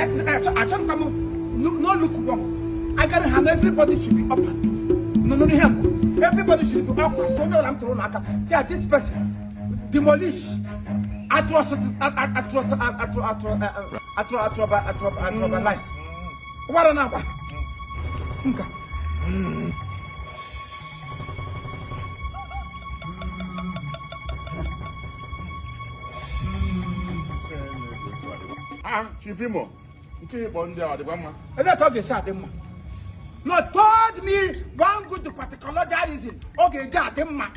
don't come. No look wrong. I gotta have everybody should be up and no him. Everybody should be up and don't know I'm throwing. See this person demolish. Atrocity. What another? Chief Imo, okay, Bonda, the Bama. I don't talk the same. No, told me one good particular reason. Okay, God, them man.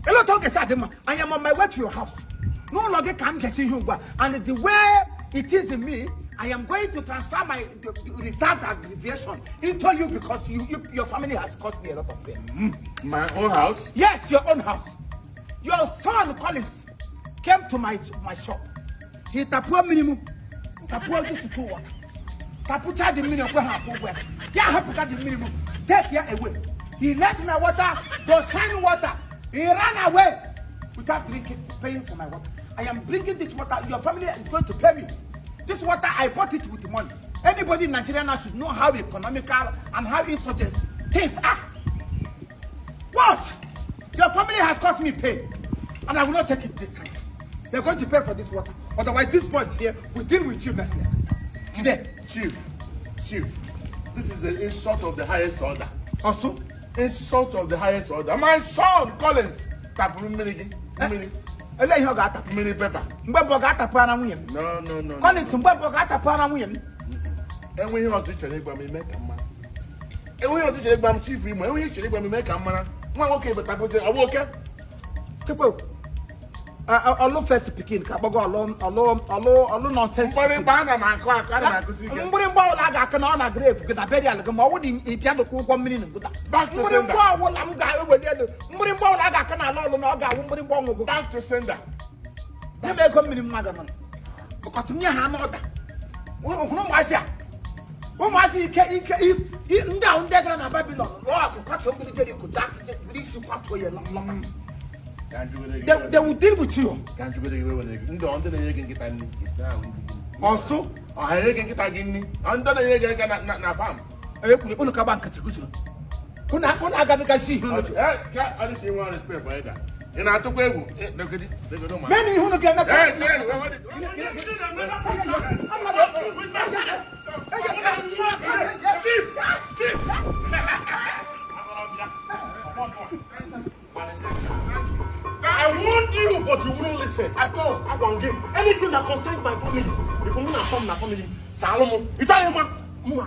I don't talk the same. I am on my way to your house. No longer can get you, and the way it is in me, I am going to transfer my reserved aggravation into you because your family has caused me a lot of pain. My own house? Yes, your own house. Your son Collins came to my shop. He tapua minimum. Tapua just to work. Tapucha the minimum. Yeah, hapuka the minimum. Take here away. He left my water, the shiny water. He ran away without paying for my water. I am bringing this water. Your family is going to pay me. This water, I bought it with the money. Anybody in Nigeria now should know how economical and how insurgents things are. What? Your family has caused me pain. And I will not take it this time. They're going to pay for this water. Otherwise, this boy here will deal with you mercilessly. Today. Chief, this is the insult of the highest order. Also? Insult of the highest order. My son, Collins, tapu mini pepper. No. Collins, And we have to check by me, make a man. And we have to check by Chief Imo, and we check by me, make a man. Okay, but I put a walker. Allo first picking, Kabago alone nonsense. Banana, man, quack, I could see. I can on a grave, because I bet you like a more in piano cool 1 minute. Back to sender. I'm guy over there. Murimbo, I can alone, Back to sender. You may come in, madam. Because me, I'm not that. Who was ya? Who was he? Down there on a Babylon. Oh, cut somebody could that. This is what we are long. They will deal with you. Can't you believe when you don't get any? Also, I can get again. Under the egg, not farm. I put on a cabank to go to. Who I got to see you. I didn't want to spare by that. And I took away. Many who can I warned you, but you wouldn't listen. I thought I won't give anything that concerns my family. If I'm not from my family, Salomon, you tell him, I'm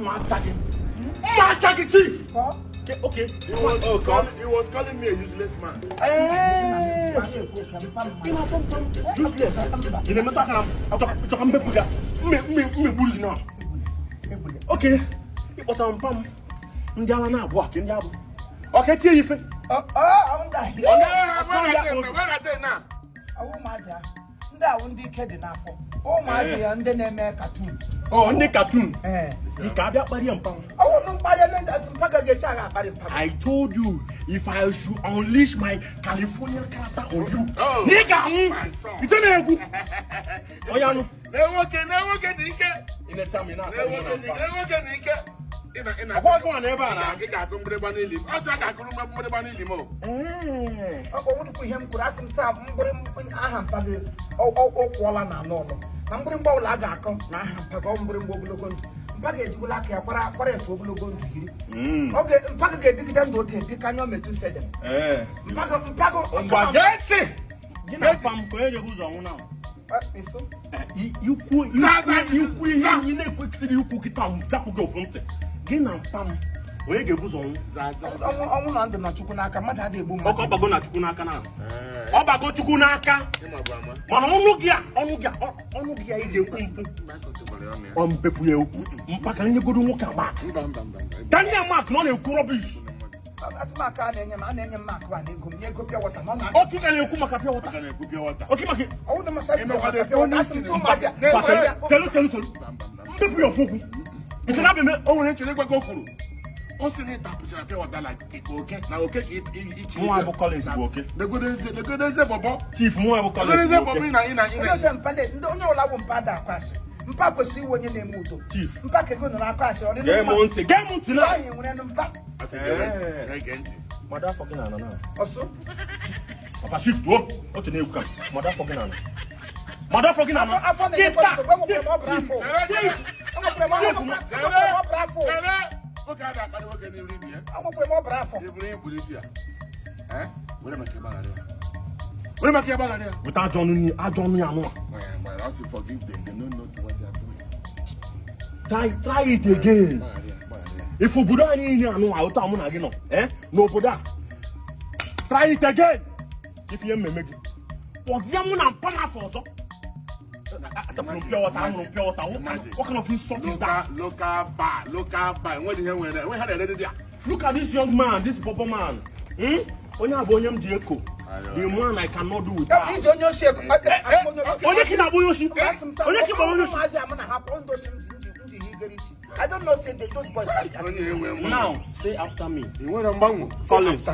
attacking Chief. Okay. He was calling me a useless man. Hey, useless. You never talk me bully now. Okay, but I'm pam. Ndala walk in Yabu. Okay, tell you. I'm dying. That won't be kidding enough. Oh, my dear, and then a cartoon. Oh, the cartoon. You can't get body and pound. Oh, no, I told you if I should unleash my California character on you. Oh, my son. It's a good. Oh, yeah, no. Never get In the time now. Never get in a one ever. I got to put money. I got to put money more. I want to put him to ask himself. I have paid. Oh, Kuala no. I'm bringing Bolagaco. I have Pagom Baggage will like a parents who will go to him. Okay, Pagage didn't go to him. You cannot make to say them. Pago, that's it. You know, from where you who's on now. You could cook it down. That will go from it. Gain and Pam. Where you goes on Zaza. I want the Nachukunaka, Mata de Boom. Okabagona Chukunaka. Obago Chukunaka. Monogia, on Pepu. Mpakan, you go to walk back. Daniel Mark, no, you could rubbish. That's my car and your man and your Mark one. You could go water. Okay, can you come up water? Okay, oh, the Master. Tell your food. It's not been only to go through. Also, that water like okay. Now, okay, Imo Collins is okay. The good is a Bobo. Chief Imo Collins is okay. Don't know, I won't bad that question. Mpa kwesịrị iwe onye na-eme udo. Chief. Mpa ka ego nọ n'aka asịrị ọ dị Gee m ntị na. Anyị nwere mpa. Mother fucking ana na. Ọsọ. Papa shift wo. O te na-ekwu kam. Mother fucking ana. Mother fucking ana. Afọ na ekwe so gbe mo brafo. Brafo. Oke ada akpari oge ni ri bi e. Àwọn mo brafo. Ebure polisi a. Wele make bagare. Wele make bagare. Without John ya no. Well, I also forgive them. They don't know what they are doing. Try it again. If obodo anyị ni anu a ụta mụ na gị nọ, n'obodo a. Try it again. If you mmemme gị. Ọzịa mụ na mpa n'afọ ọzọ. What kind of insult is that? Local bar. What the hell were they? When had they there? Look at this young man, this purple man. Onye abonye m di eko. The man I cannot do without. Onye onye shake. Onye ki na abonye shi. Onye ki ba onye shi. I don't know say those boys like that. Now, say after me. Collins.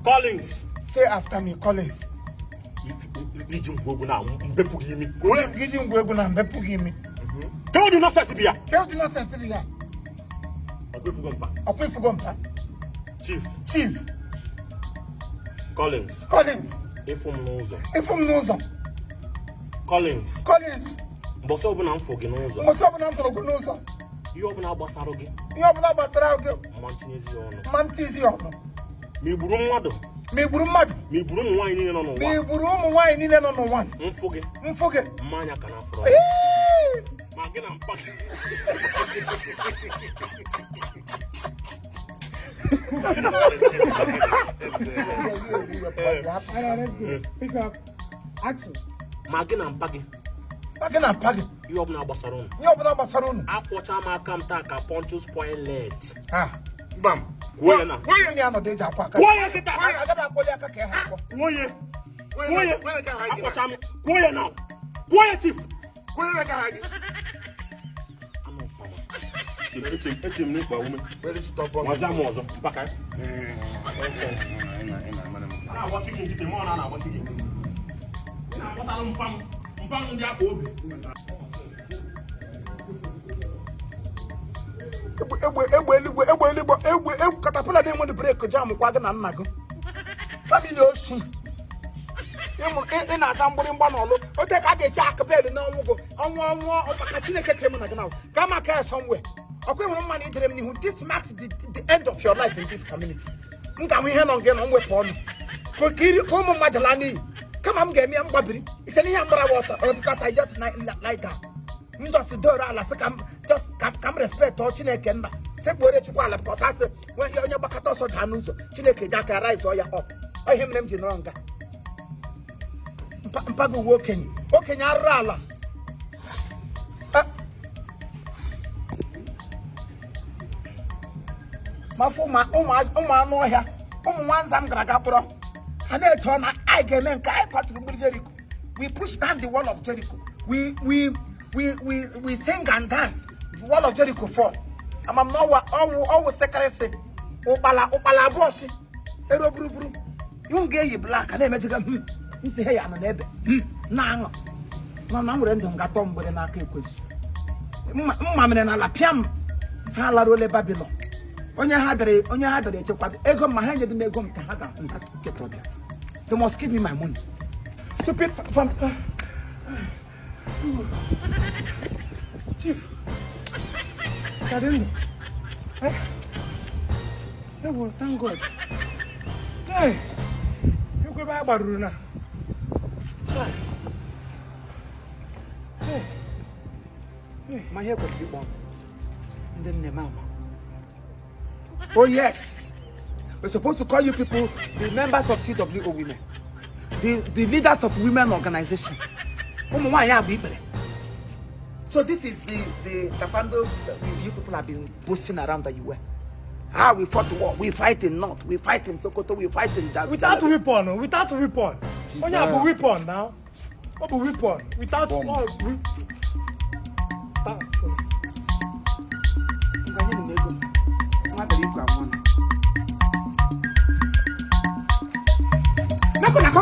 Collins. Say after me, Collins. If you go now, mbepu gi mi. Giji ngwegu na mbepu gi mi. Tell the nonsense bia. Tell the nonsense bia. Okwefugo mpa. Chief. Collins. Ifum n'ụzọ. Collins. Mboso ọbụla mfọ gị n'ụzọ. Ihe ọbụla gbasara gị. Mantizi ọnụ. Ma igburu mmadụ. Ma igburu ụmụ nwaanyị niile nọ n'ụwa. Mfụ gị. Mmanya ka na-afọrọ. Ma gị na mpa. Let's go. Pick up. Action. Ma gị na mpa gị. Ihe ọbụla gbasara unu. Akwọcha m aka m taa ka Pontius Pilate. Bam. Kwuo ya na. Onye anọdụ eji akwa aka. Kwuo ya kịta. Agada akwọli aka ka ha akwa. Kwuo ya. Akwọcha m. Kwuo ya na. Kwuo ya chief. Kwuo ya ka ha gị. Eche m n'ikpa ume. Nwaza m ọzọ. Mpaka ya. Na-agbachi gị nkịtị mụ na na-agbachi gị. Na-agbatara mpa ndị akpa obi. Egbe katapila na-enwe break jam kwa gị na nna gị. Family oshi. Ị na-aza mgbịrịgba n'ọlụ. Ote ka a ga-esi akụbedị n'ọnwụ gị. Ọnwụ ọkpaka Chineke kere mụ na gị na gaa maka ya somewhere. Ọkwa ịhụrụ mma na idere m n'ihu. This marks the end of your life in this community. M ga-ahụ ihe nọ gị na mwepụ ọnụ. Ka ụmụ mmadụ laa n'iyi. Kama m ga-eme ya mgbabiri. Ite n'ihe mgbara ọsọ. Because I just like that. M just doro ala sị ka m respect ọ Chineke nna. Sekpore Chukwu ala because asị onye gbakọta ọsọ daa n'ụzọ. Chineke ji aka rise ọ ya up. Ọ ihe mere m ji nọrọ nga. Mpago uwe okenye arụrụ ala. Mafụ ụmụ anụ ọhịa ụmụ nwanza m gara aga kpọrọ ha na-eto na anyị ga-eme nke anyị kwaturu gburu Jericho. We push down the wall of Jericho. We sing and dance. The wall of Jericho fall. Amam na ọwụ sekarịsị ụkpala abụọ si ero buruburu ihu ga-eyi black na-emejiga nsi he ya nọ n'ebe na-aṅụ nọ na nwere ndụ ngatọ mgbere n'aka ekwesu mma mere n'ala pịam ha laruole Babylon. Onye ha bịara echekwado ego ma ha nyedị m ego m ka ha ga-get all that. They must give me my money. Stupid from Chief. Kadendo. Well, thank God. Hey, you go back Baruna. Hey, my hair was big one. And then the mama. Oh yes, we're supposed to call you people the members of CWO women, the leaders of women organization. So this is the taekwondo you people have been boasting around that you were. We fought the war. We fight in North. We fight in Sokoto. We fight in Jago. Without weapon. Only have a weapon now. What a weapon? Without all. Nako.